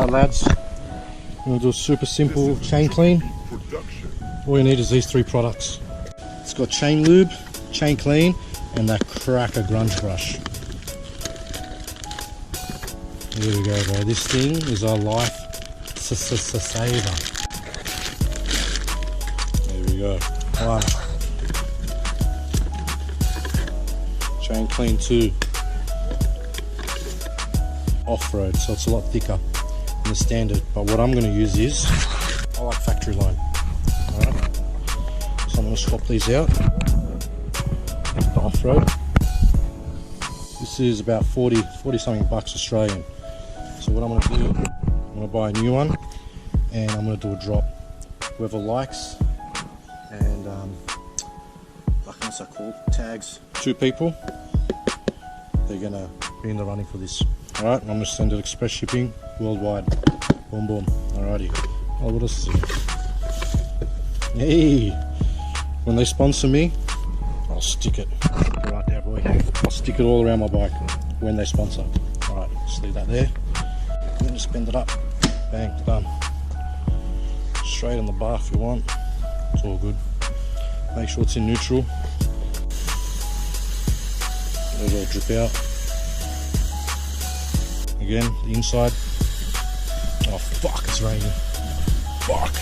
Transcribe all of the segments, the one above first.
Alright lads, I'm going to do a super simple chain clean. All you need is these 3 products. It's got chain lube, chain clean, and that cracker grunge brush. Here we go bro, this thing is our life saver. There we go. 1. Chain clean 2. Off-road, so it's a lot thicker than the standard, but what I'm going to use is, I like factory line. Alright, so I'm going to swap these out. The off-road, this is about 40 something bucks Australian. So what I'm going to do, I'm going to buy a new one and I'm going to do a drop. Whoever likes, and what's that called, tags 2 people, they're going to be in the running for this. Alright, I'm going to send it express shipping worldwide. Boom boom. Alrighty. Oh, what else is it? Hey! When they sponsor me, I'll stick it. Right there, boy. I'll stick it all around my bike when they sponsor. Alright, just leave that there. And then just bend it up. Bang, done. Straight on the bar if you want. It's all good. Make sure it's in neutral. Let it all drip out. Again, the inside. Oh fuck, it's raining. Fuck.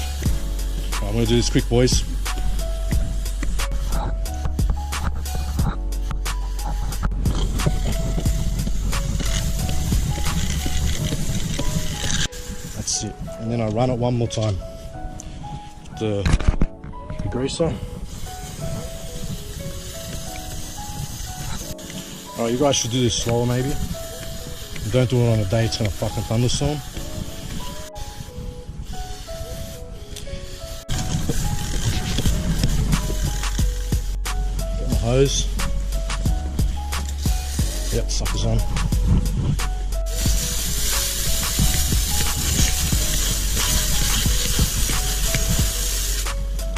Right, I'm gonna do this quick, boys. That's it. And then I run it one more time. The greaser. Alright, you guys should do this slower maybe. Don't do it on a day it's gonna fucking thunderstorm. Get my hose. Yep, sucker's on.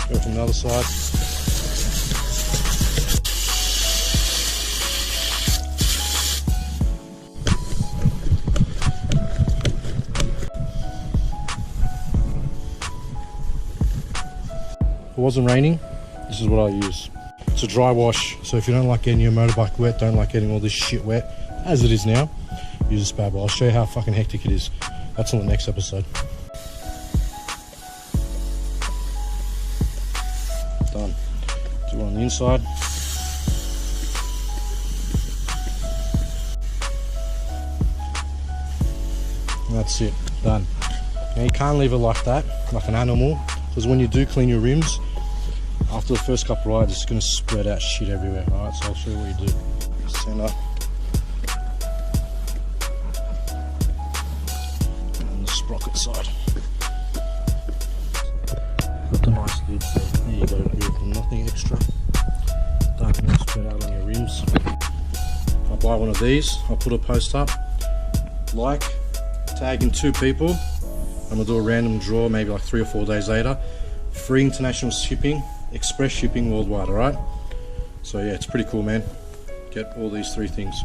Go from the other side. If it wasn't raining, this is what I use. It's a dry wash, so if you don't like getting your motorbike wet, don't like getting all this shit wet, as it is now, use this bad boy. I'll show you how fucking hectic it is. That's on the next episode. Done. Do one on the inside. And that's it, done. Now you can't leave it like that, like an animal, because when you do clean your rims, after the first couple of rides, it's going to spread out shit everywhere. Alright, so I'll show you what you do. Center. And the sprocket side. Got the nice lid, so there you go, beautiful, nothing extra. Don't want to spread out on your rims. I'll buy one of these, I'll put a post up, like, tagging 2 people, and we'll do a random draw maybe like 3 or 4 days later. Free international shipping, express shipping worldwide, alright? So yeah, it's pretty cool, man. Get all these 3 things.